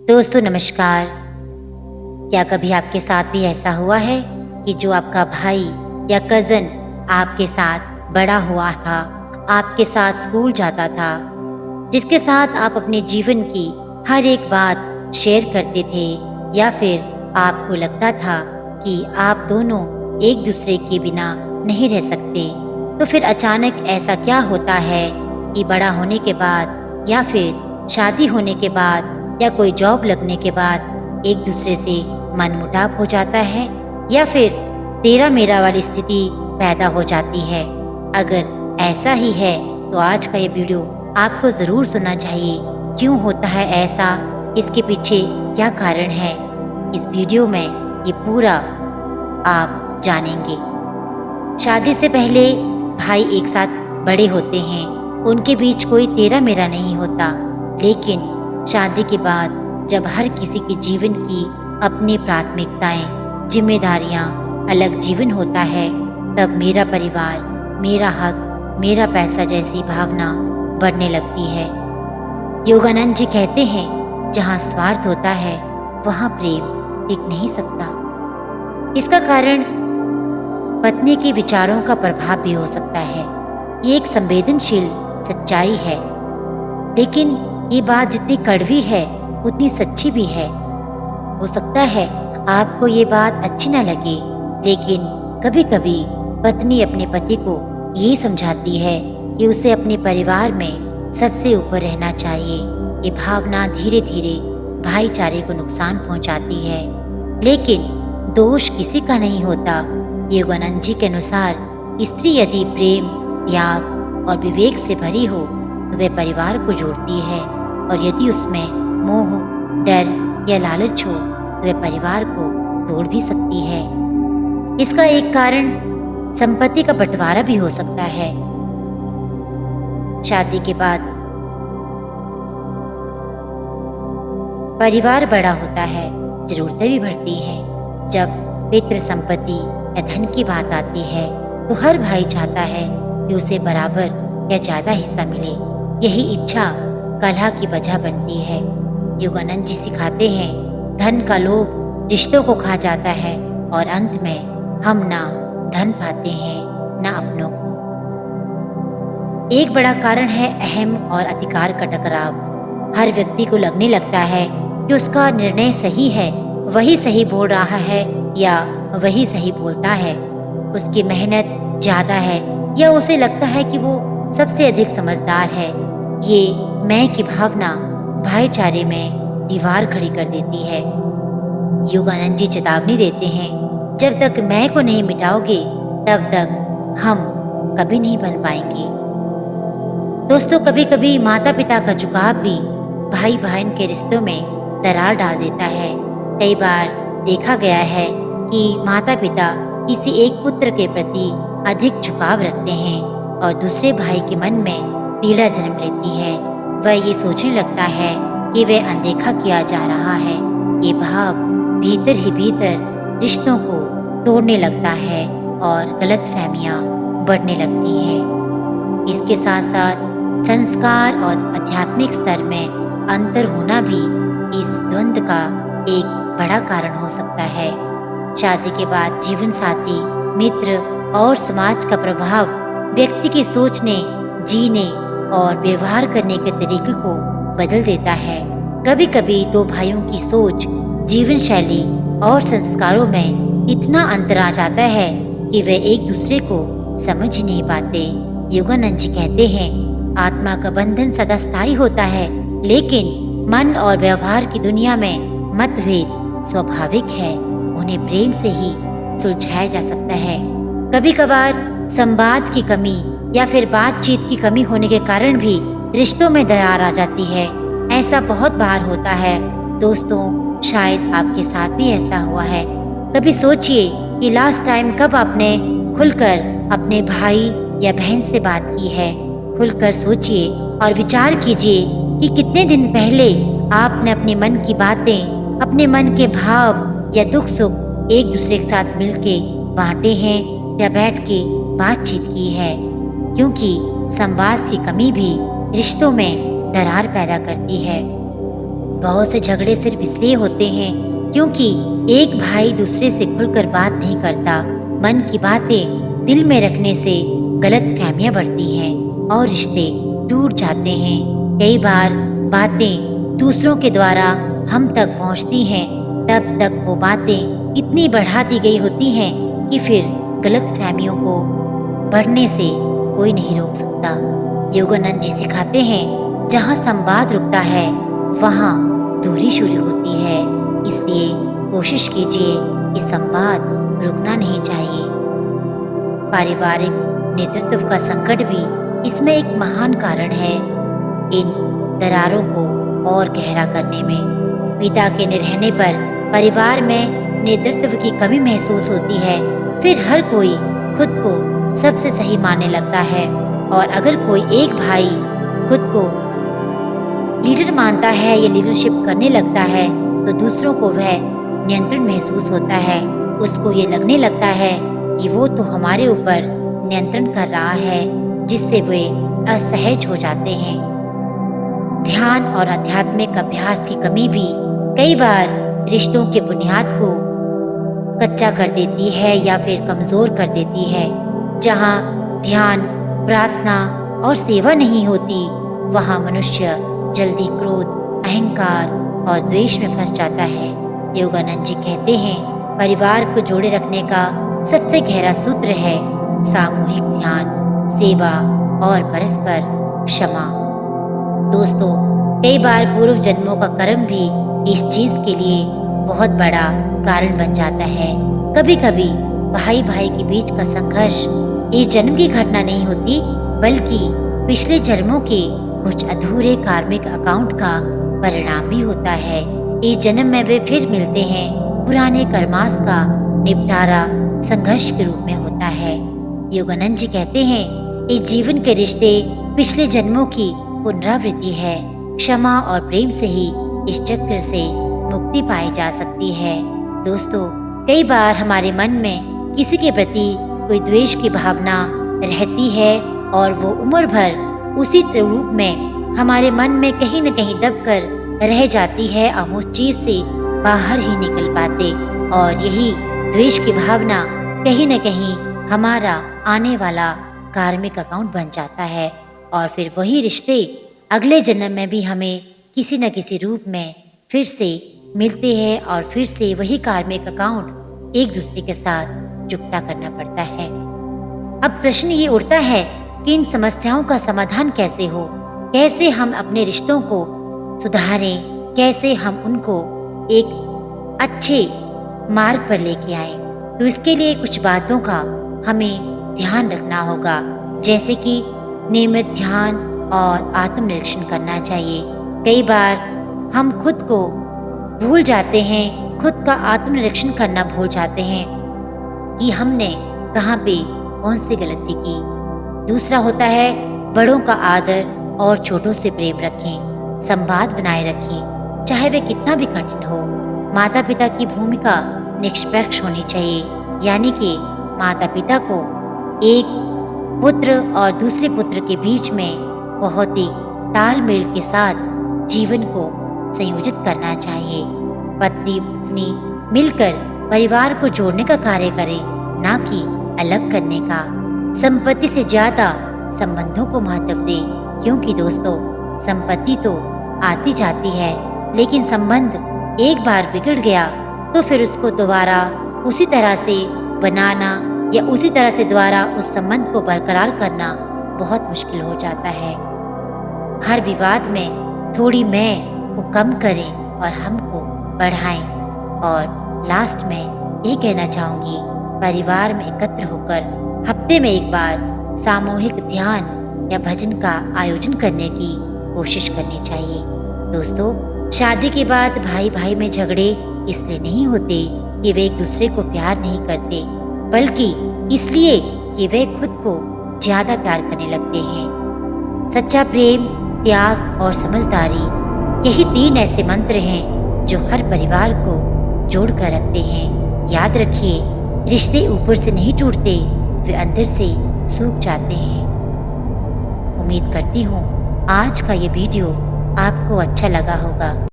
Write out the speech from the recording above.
दोस्तों नमस्कार। क्या कभी आपके साथ भी ऐसा हुआ है कि जो आपका भाई या कज़न आपके साथ बड़ा हुआ था, आपके साथ स्कूल जाता था, जिसके साथ आप अपने जीवन की हर एक बात शेयर करते थे, या फिर आपको लगता था कि आप दोनों एक दूसरे के बिना नहीं रह सकते, तो फिर अचानक ऐसा क्या होता है कि बड़ा होने के बाद या फिर शादी होने के बाद या कोई जॉब लगने के बाद एक दूसरे से मनमुटाव हो जाता है, या फिर तेरा मेरा वाली स्थिति पैदा हो जाती है। अगर ऐसा ही है तो आज का ये वीडियो आपको ज़रूर सुनना चाहिए। क्यों होता है ऐसा, इसके पीछे क्या कारण है, इस वीडियो में ये पूरा आप जानेंगे। शादी से पहले भाई एक साथ बड़े होते हैं, उनके बीच कोई तेरा मेरा नहीं होता, लेकिन शादी के बाद जब हर किसी के जीवन की अपनी प्राथमिकताएं, जिम्मेदारियां, अलग जीवन होता है, तब मेरा परिवार, मेरा हक, मेरा पैसा जैसी भावना बढ़ने लगती है। योगानंद जी कहते हैं, जहां स्वार्थ होता है वहां प्रेम टिक नहीं सकता। इसका कारण पत्नी के विचारों का प्रभाव भी हो सकता है। ये एक संवेदनशील सच्चाई है, लेकिन ये बात जितनी कड़वी है उतनी सच्ची भी है। हो सकता है आपको ये बात अच्छी न लगे, लेकिन कभी कभी पत्नी अपने पति को यही समझाती है कि उसे अपने परिवार में सबसे ऊपर रहना चाहिए। ये भावना धीरे धीरे भाईचारे को नुकसान पहुंचाती है, लेकिन दोष किसी का नहीं होता। योगानंद जी के अनुसार स्त्री यदि प्रेम, त्याग और विवेक से भरी हो तो वह परिवार को जोड़ती है, और यदि उसमें मोह, डर या लालच हो तो वह परिवार को तोड़ भी सकती है। इसका एक कारण संपत्ति का बंटवारा भी हो सकता है। शादी के बाद परिवार बड़ा होता है, जरूरतें भी बढ़ती हैं। जब पितृ संपत्ति या धन की बात आती है तो हर भाई चाहता है कि उसे बराबर या ज्यादा हिस्सा मिले। यही इच्छा कलह की वजह बनती है। योगानंद जी सिखाते हैं, धन का लोभ रिश्तों को खा जाता है और अंत में हम ना धन पाते हैं ना अपनों को। एक बड़ा कारण है अहम और अधिकार का टकराव। हर व्यक्ति को लगने लगता है कि उसका निर्णय सही है, वही सही बोल रहा है या वही सही बोलता है। उसकी मेहनत ज्यादा है या उसे लगता है कि वो सबसे अधिक समझदार है। ये मैं की भावना भाईचारे में दीवार खड़ी कर देती है। योगानंद जी चेतावनी देते हैं, जब तक मैं को नहीं मिटाओगे तब तक हम कभी नहीं बन पाएंगे। दोस्तों, कभी कभी माता पिता का झुकाव भी भाई बहन के रिश्तों में दरार डाल देता है। कई बार देखा गया है कि माता पिता किसी एक पुत्र के प्रति अधिक झुकाव रखते हैं और दूसरे भाई के मन में पीड़ा जन्म लेती है। वह ये सोचने लगता है कि वह अनदेखा किया जा रहा है। ये भाव भीतर ही भीतर रिश्तों को तोड़ने लगता है और गलतफहमियां बढ़ने लगती हैं। इसके साथ साथ संस्कार और आध्यात्मिक स्तर में अंतर होना भी इस द्वंद्व का एक बड़ा कारण हो सकता है। शादी के बाद जीवन साथी, मित्र और समाज का प्रभाव व्यक्ति की सोचने, जीने और व्यवहार करने के तरीके को बदल देता है। कभी कभी दो भाइयों की सोच, जीवन शैली और संस्कारों में इतना अंतर आ जाता है कि वे एक दूसरे को समझ ही नहीं पाते। योगानंद जी कहते हैं, आत्मा का बंधन सदा स्थायी होता है, लेकिन मन और व्यवहार की दुनिया में मतभेद स्वाभाविक है। उन्हें प्रेम से ही सुलझाया जा सकता है। कभी कभार संवाद की कमी या फिर बातचीत की कमी होने के कारण भी रिश्तों में दरार आ जाती है। ऐसा बहुत बार होता है। दोस्तों, शायद आपके साथ भी ऐसा हुआ है। कभी सोचिए कि लास्ट टाइम कब आपने खुलकर अपने भाई या बहन से बात की है। खुलकर सोचिए और विचार कीजिए कि कितने दिन पहले आपने अपने मन की बातें, अपने मन के भाव या दुख सुख एक दूसरे के साथ मिलके बांटे हैं या बैठ के बातचीत की है। क्योंकि संवाद की कमी भी रिश्तों में दरार पैदा करती है। बहुत से झगड़े सिर्फ इसलिए होते हैं क्योंकि एक भाई दूसरे से खुलकर बात नहीं करता। मन की बातें दिल में रखने से गलतफहमियां बढ़ती हैं और रिश्ते टूट जाते हैं। कई बार बातें दूसरों के द्वारा हम तक पहुंचती हैं, तब तक वो बातें इतनी बढ़ा दी गई होती हैं कि फिर गलतफहमियों को बढ़ने से कोई नहीं रोक सकता। योगानंद जी सिखाते हैं, जहाँ संवाद रुकता है वहाँ दूरी शुरू होती है। इसलिए कोशिश कीजिए कि संवाद रुकना नहीं चाहिए। पारिवारिक नेतृत्व का संकट भी इसमें एक महान कारण है, इन दरारों को और गहरा करने में। पिता के न रहने पर परिवार में नेतृत्व की कमी महसूस होती है। फिर हर कोई खुद को सबसे सही मानने लगता है, और अगर कोई एक भाई खुद को लीडर मानता है या लीडरशिप करने लगता है तो दूसरों को वह नियंत्रण महसूस होता है। उसको ये लगने लगता है कि वो तो हमारे ऊपर नियंत्रण कर रहा है, जिससे वे असहज हो जाते हैं। ध्यान और आध्यात्मिक अभ्यास की कमी भी कई बार रिश्तों के बुनियाद को कच्चा कर देती है या फिर कमजोर कर देती है। जहाँ ध्यान, प्रार्थना और सेवा नहीं होती, वहाँ मनुष्य जल्दी क्रोध, अहंकार और द्वेष में फंस जाता है। योगानंद जी कहते हैं, परिवार को जोड़े रखने का सबसे गहरा सूत्र है सामूहिक ध्यान, सेवा और परस्पर क्षमा। दोस्तों, कई बार पूर्व जन्मों का कर्म भी इस चीज के लिए बहुत बड़ा कारण बन जाता है। कभी कभी भाई भाई के बीच का संघर्ष इस जन्म की घटना नहीं होती, बल्कि पिछले जन्मों के कुछ अधूरे कार्मिक अकाउंट का परिणाम भी होता है। इस जन्म में वे फिर मिलते हैं। पुराने कर्मास का निपटारा संघर्ष के रूप में होता है। योगानंद जी कहते हैं, इस जीवन के रिश्ते पिछले जन्मों की पुनरावृत्ति है। क्षमा और प्रेम से ही इस चक्र से मुक्ति पाई जा सकती है। दोस्तों, कई बार हमारे मन में किसी के प्रति कोई द्वेष की भावना रहती है और वो उम्र भर उसी रूप में हमारे मन में कहीं न कहीं दबकर रह जाती है। हम उस चीज से बाहर ही निकल पाते, और यही द्वेष की भावना कहीं न कहीं हमारा आने वाला कार्मिक अकाउंट बन जाता है, और फिर वही रिश्ते अगले जन्म में भी हमें किसी न किसी रूप में फिर से मिलते हैं, और फिर से वही कार्मिक अकाउंट एक दूसरे के साथ चुकता करना पड़ता है। अब प्रश्न ये उठता है कि इन समस्याओं का समाधान कैसे हो, कैसे हम अपने रिश्तों को सुधारें, कैसे हम उनको एक अच्छे मार्ग पर लेके आएं। तो इसके लिए कुछ बातों का हमें ध्यान रखना होगा, जैसे कि नियमित ध्यान और आत्मनिरीक्षण करना चाहिए। कई बार हम खुद को भूल जाते हैं, खुद का आत्मनिरीक्षण करना भूल जाते हैं कि हमने कहाँ पे कौन सी गलती की। दूसरा होता है, बड़ों का आदर और छोटों से प्रेम रखें, संवाद बनाए रखें, चाहे वे कितना भी कठिन हो। माता पिता की भूमिका निष्पक्ष होनी चाहिए, यानी कि माता पिता को एक पुत्र और दूसरे पुत्र के बीच में बहुत ही तालमेल के साथ जीवन को संयोजित करना चाहिए। पति पत्नी मिलकर परिवार को जोड़ने का कार्य करें, ना कि अलग करने का। संपत्ति से ज्यादा संबंधों को महत्व दें, क्योंकि दोस्तों, संपत्ति तो आती जाती है, लेकिन संबंध एक बार बिगड़ गया तो फिर उसको दोबारा उसी तरह से बनाना या उसी तरह से दोबारा उस संबंध को बरकरार करना बहुत मुश्किल हो जाता है। हर विवाद में थोड़ी मैं को कम करें और हमको बढ़ाएं। और लास्ट में ये कहना चाहूँगी, परिवार में एकत्र होकर हफ्ते में एक बार सामूहिक ध्यान या भजन का आयोजन करने की कोशिश करनी चाहिए। दोस्तों, शादी के बाद भाई भाई में झगड़े इसलिए नहीं होते कि वे एक दूसरे को प्यार नहीं करते, बल्कि इसलिए कि वे खुद को ज्यादा प्यार करने लगते हैं। सच्चा प्रेम, त्याग और समझदारी, यही 3 ऐसे मंत्र हैं जो हर परिवार को जोड़ कर रखते हैं। याद रखिए, रिश्ते ऊपर से नहीं टूटते, वे अंदर से सूख जाते हैं। उम्मीद करती हूँ आज का ये वीडियो आपको अच्छा लगा होगा।